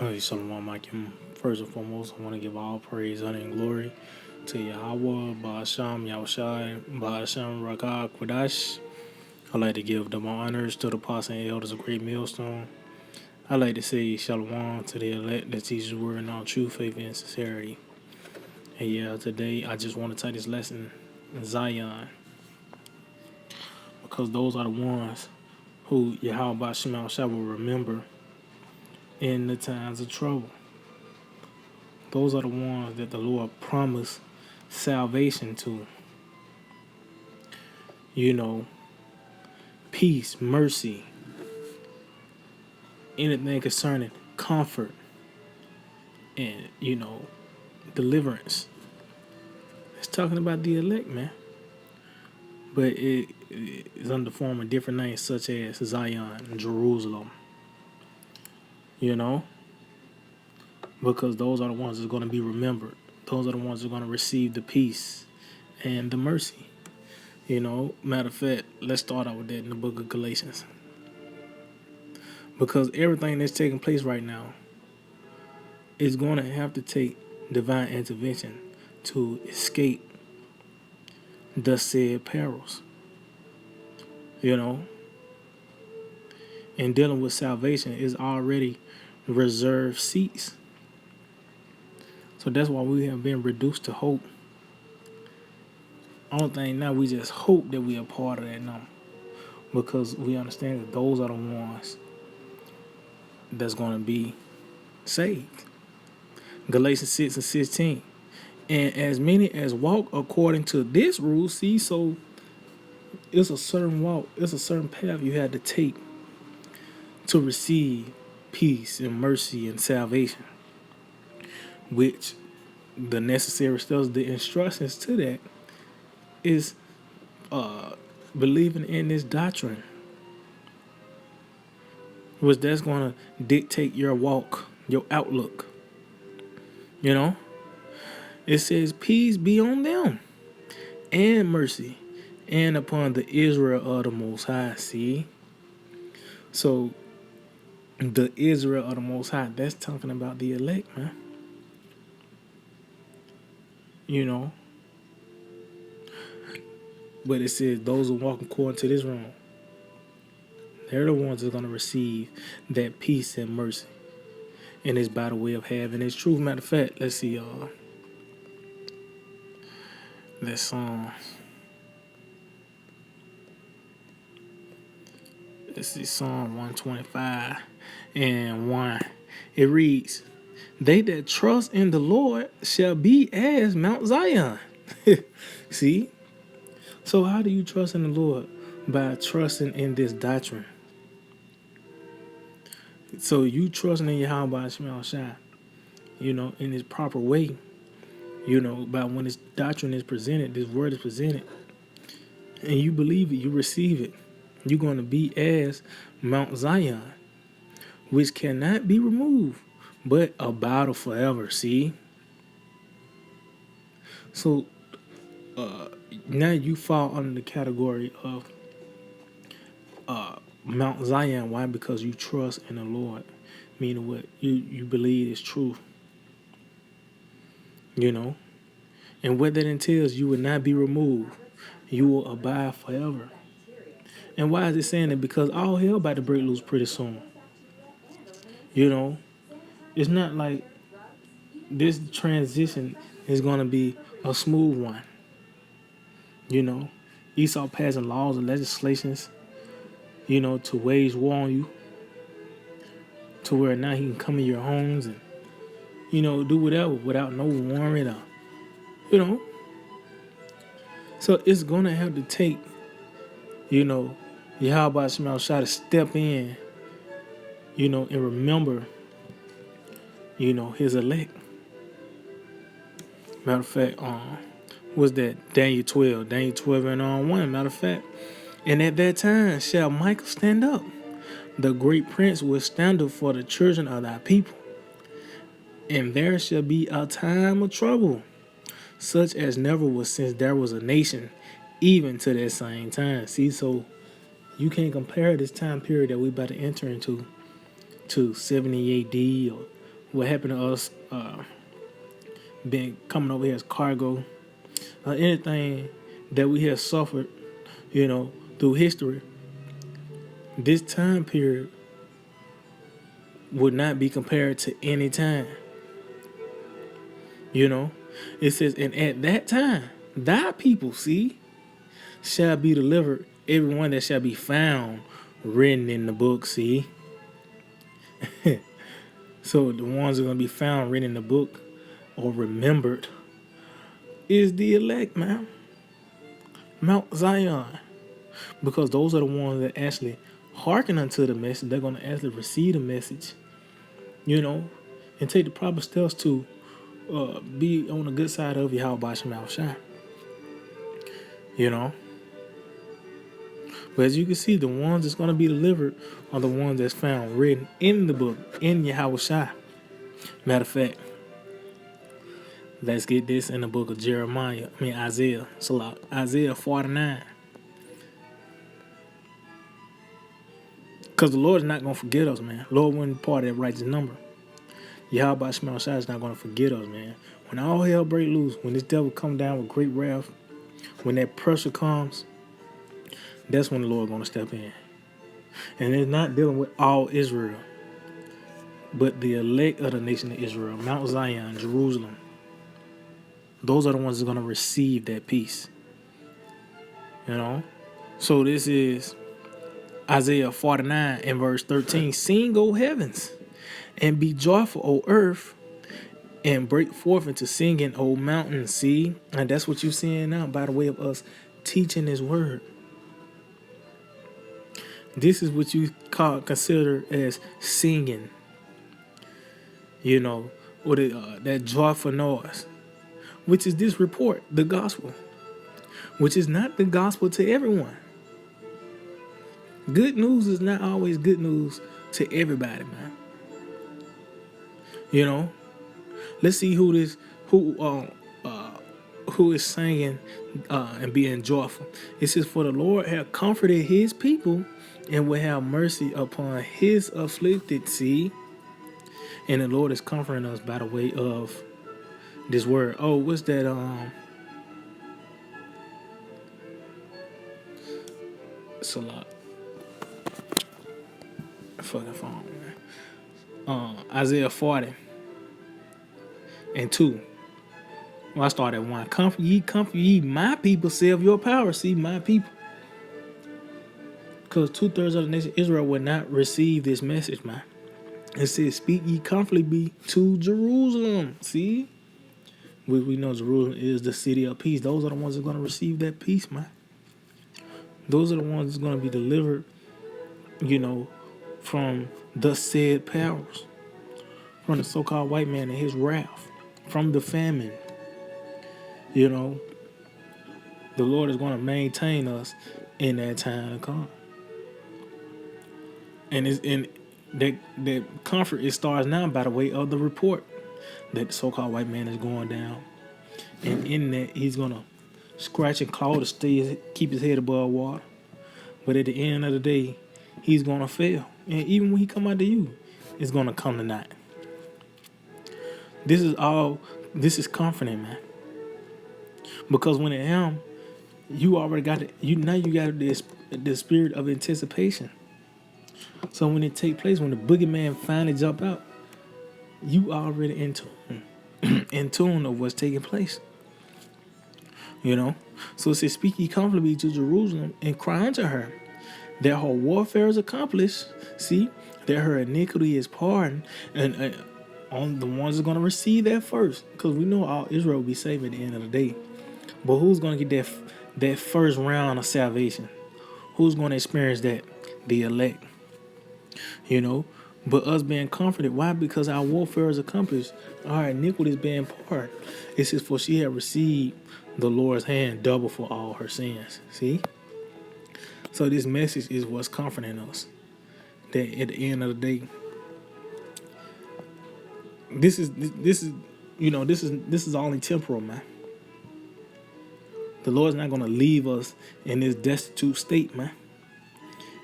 Hey, Shalom Akim. First and foremost, I want to give all praise, honor, and glory to Yahweh, Ba'asham, Yahushai, Ba'asham, Rakah, Kwadash. I'd like to give double honors to the apostles and elders of Great Millstone. I'd like to say Shalom to the elect that teaches the word in all truth, faith, and sincerity. And yeah, today I just want to take this lesson in Zion because those are the ones who Yahweh Ba'asham Yahushai will remember in the times of trouble. Those are the ones that the Lord promised salvation to. You know, peace, mercy, anything concerning comfort and, deliverance. It's talking about the elect, man. But it is under the form of different names such as Zion and Jerusalem. You know? Because those are the ones that's going to be remembered. Those are the ones that are going to receive the peace and the mercy. Matter of fact, let's start out with that in the book of Galatians. Because everything that's taking place right now is going to have to take divine intervention to escape the said perils. And dealing with salvation is already reserved seats. So that's why we have been reduced to hope. Only thing now, we just hope that we are part of that number. Because we understand that those are the ones that's going to be saved. Galatians 6 and 16. And as many as walk according to this rule, see, so it's a certain walk, it's a certain path you had to take to receive peace and mercy and salvation, which the necessary steps, the instructions to that is believing in this doctrine, which that's going to dictate your walk, your outlook. It says peace be on them and mercy and upon the Israel of the Most High. See, so the Israel of the Most High, that's talking about the elect, man. But it says those who walk according to this rule, they're the ones that are going to receive that peace and mercy. And it's by the way of having its truth. Matter of fact, let's see, that song. Let's see, Psalm 125 and 1. It reads, they that trust in the Lord shall be as Mount Zion. See? So how do you trust in the Lord? By trusting in this doctrine. So you trusting in Yahweh Shema Shai, in this proper way, by when this doctrine is presented, this word is presented, and you believe it, you receive it, you're going to be as Mount Zion, which cannot be removed, but abide forever, see? So now you fall under the category of Mount Zion. Why? Because you trust in the Lord, meaning what you believe is true. And what that entails, you will not be removed. You will abide forever. And why is it saying that? Because all hell about to break loose pretty soon. It's not like this transition is going to be a smooth one. Esau passing laws and legislations, to wage war on you, to where now he can come in your homes and, do whatever without no warrant or, So it's going to have to take, Yahweh Shema Shai to step in, and remember, his elect. Matter of fact, was that Daniel 12 and 1. Matter of fact, and at that time shall Michael stand up, the great prince will stand up for the children of thy people. And there shall be a time of trouble, such as never was since there was a nation, even to that same time. See, so you can't compare this time period that we about to enter into to 70 AD or what happened to us being coming over here as cargo, anything that we have suffered, through history, this time period would not be compared to any time. It says, and at that time, thy people, see, shall be delivered, everyone that shall be found written in the book, see. So the ones that are going to be found written in the book or remembered is the elect, man. Mount Zion. Because those are the ones that actually hearken unto the message. They're going to actually receive the message, and take the proper steps to be on the good side of Yahweh Shema Shai. But as you can see, the ones that's going to be delivered are the ones that's found written in the book, in Yahweh Shai. Matter of fact, let's get this in the book of Isaiah. So Isaiah 49. Because the Lord is not going to forget us, man. Lord wasn't part of that righteous number. Yahweh Shema Shai is not going to forget us, man. When all hell break loose, when this devil come down with great wrath, when that pressure comes, that's when the Lord is going to step in. And it's not dealing with all Israel, but the elect of the nation of Israel, Mount Zion, Jerusalem. Those are the ones that are going to receive that peace. So this is Isaiah 49 and verse 13. Sing, O heavens, and be joyful, O earth, and break forth into singing, O mountains. See? And that's what you're seeing now by the way of us teaching His word. This is what you consider as singing. Or that joyful noise, which is this report, the gospel, which is not the gospel to everyone. Good news is not always good news to everybody, man. Let's see who is singing and being joyful. It says, for the Lord hath comforted His people and will have mercy upon His afflicted. See, and the Lord is comforting us by the way of this word. Oh, what's that? It's a lot. Fucking phone, man. Isaiah 40 and 2. Well, I start at 1. Comfort ye, my people, say of your power. See, my people. Because 2/3 of the nation Israel would not receive this message, man. It says, speak ye comfortably to Jerusalem. See? We know Jerusalem is the city of peace. Those are the ones that are going to receive that peace, man. Those are the ones that's going to be delivered, from the said powers, from the so-called white man and his wrath, from the famine. The Lord is going to maintain us in that time to come. And that comfort, it starts now by the way of the report that the so-called white man is going down. And in that, he's going to scratch and claw to keep his head above water. But at the end of the day, he's going to fail. And even when he come out to you, it's going to come to naught. This is comforting, man. Because when it him, you already got it. Now you got the spirit of anticipation. So when it take place, when the boogeyman finally jump out, you already in tune of what's taking place. So it says, speak ye comfortably to Jerusalem and cry unto her that her warfare is accomplished. See, that her iniquity is pardoned, and on the ones that are going to receive that first, because we know all Israel will be saved at the end of the day. But who's going to get that first round of salvation? Who's going to experience that? The elect. But us being comforted. Why? Because our warfare is accomplished. Our iniquity is being pardoned. It says, for she had received the Lord's hand double for all her sins. See? So this message is what's comforting us. That at the end of the day, this is only temporal, man. The Lord's not going to leave us in this destitute state, man.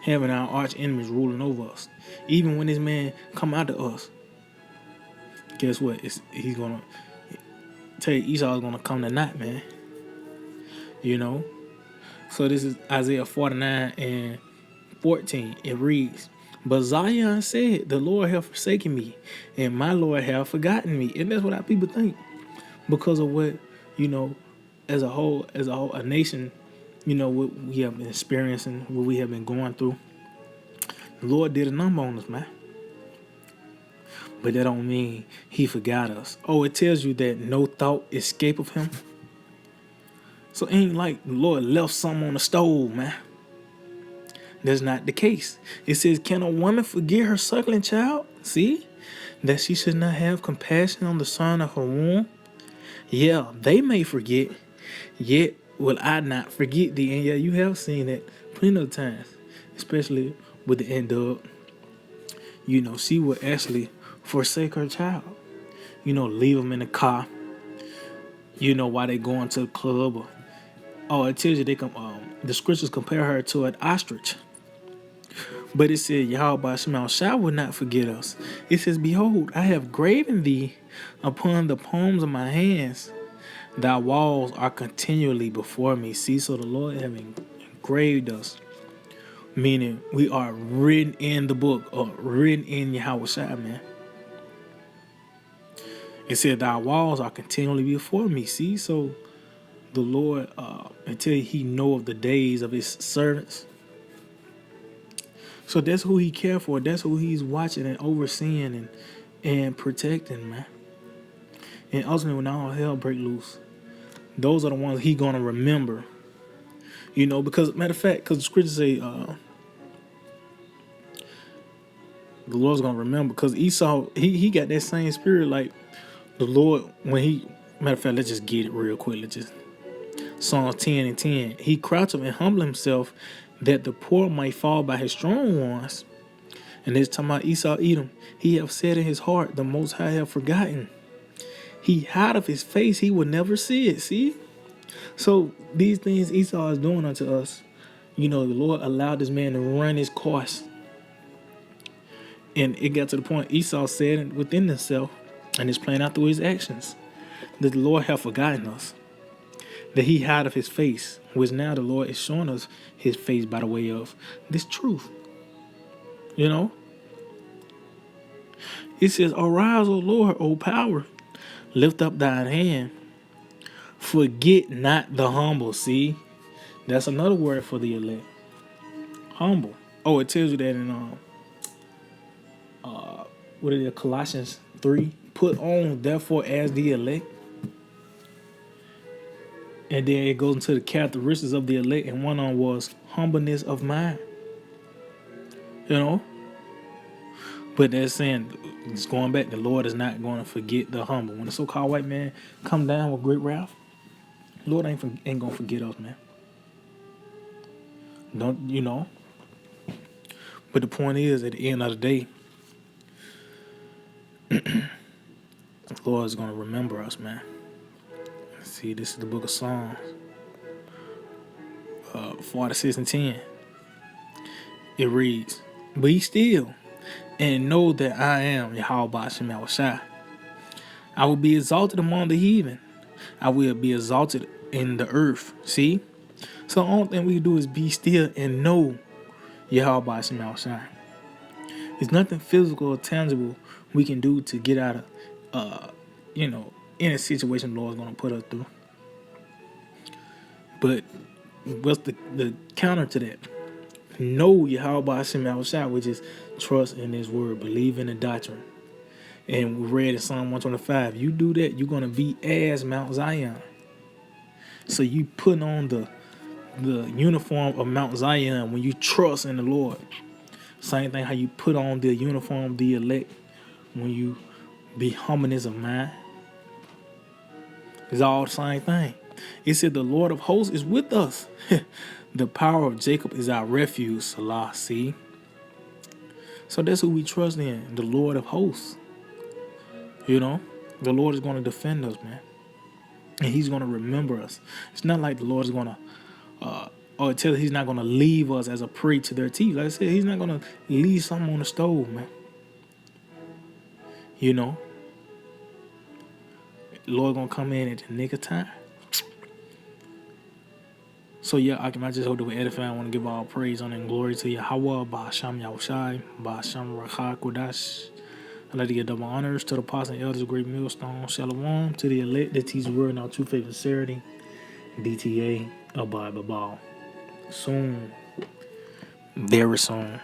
Having our arch enemies ruling over us. Even when this man come out to us, guess what? He's gonna tell you Esau is gonna come to naught, man. You know. So this is Isaiah 49:14. It reads, "But Zion said, the Lord have forsaken me, and my Lord have forgotten me." And that's what our people think, because of what, you know, as a whole, a nation, you know, what we have been experiencing, what we have been going through. The Lord did a number on us, man. But that don't mean he forgot us. Oh, it tells you that no thought escapeth him. So it ain't like the Lord left something on the stove, man. That's not the case. It says, can a woman forget her suckling child? See? That she should not have compassion on the son of her womb? Yeah, they may forget, yet will I not forget thee. And yeah, you have seen it plenty of times, especially with the end of, you know, she would actually forsake her child. You know, leave them in the car, you know, while they going to the club. Or, oh, it tells you the scriptures compare her to an ostrich. But it said, Yahweh Shema Shah will not forget us. It says, behold, I have graven thee upon the palms of my hands. Thy walls are continually before me. See, so the Lord having engraved us, meaning we are written in the book, or written in Yahweh Shai, man. It said, thy walls are continually before me. See, so the Lord, until he know of the days of his servants. So that's who he cares for. That's who he's watching and overseeing and protecting, man. And ultimately, when all hell break loose, those are the ones he gonna remember. You know, because matter of fact, because the scriptures say the Lord's gonna remember. Because Esau, he got that same spirit like the Lord when he. Matter of fact, let's just get it real quick. Let's just Psalms 10:10. He crouched up and humbled himself, that the poor might fall by his strong ones. And it's talking about Esau, Edom. He have said in his heart, the Most High have forgotten. He hide of his face, he would never see it. See? So these things Esau is doing unto us, you know, the Lord allowed this man to run his course. And it got to the point Esau said within himself, and it's playing out through his actions, that the Lord have forgotten us. That he hide of his face, which now the Lord is showing us his face by the way of this truth. You know? It says, arise, O Lord, O power, lift up thine hand, forget not the humble. See? That's another word for the elect. Humble. Oh, it tells you that in what is it, Colossians 3. Put on, therefore, as the elect. And then it goes into the characteristics of the elect, and one on was humbleness of mind. You know? But that's saying, it's going back, the Lord is not going to forget the humble. When the so-called white man come down with great wrath, the Lord ain't going to forget us, man. Don't, you know? But the point is, at the end of the day, the Lord is going to remember us, man. See, this is the book of Psalms, 46:10. It reads, be still and know that I am Yahweh Shema Shai. I will be exalted among the heathen. I will be exalted in the earth. See? So the only thing we do is be still and know Yahweh Shema Shai. There's nothing physical or tangible we can do to get out of, you know, any situation the Lord's going to put us through. But what's the counter to that? Know Yahweh Shema Shai, which is trust in his word, believe in the doctrine. And we read in Psalm 125, you do that, you're going to be as Mount Zion. So you put on the uniform of Mount Zion when you trust in the Lord. Same thing how you put on the uniform of the elect when you be humbleness of mind. It's all the same thing. It said the Lord of hosts is with us. The power of Jacob is our refuge, Salah. See? So that's who we trust in, the Lord of hosts. You know? The Lord is going to defend us, man. And he's going to remember us. It's not like the Lord is going to, or tell us he's not going to leave us as a prey to their teeth. Like I said, he's not going to leave something on the stove, man. You know? Lord gonna come in at the nick of time. So yeah, I just hope that we edify. I want to give all praise, honor, and glory to Yahweh, Ba'asham Yahushai, Ba'asham Rakha Kodash. I'd like to give double honors to the apostles and elders of Great Millstone, Shalom, to the elect that teach the word in our true faith and sincerity, DTA, Abide Babal. Soon, very soon.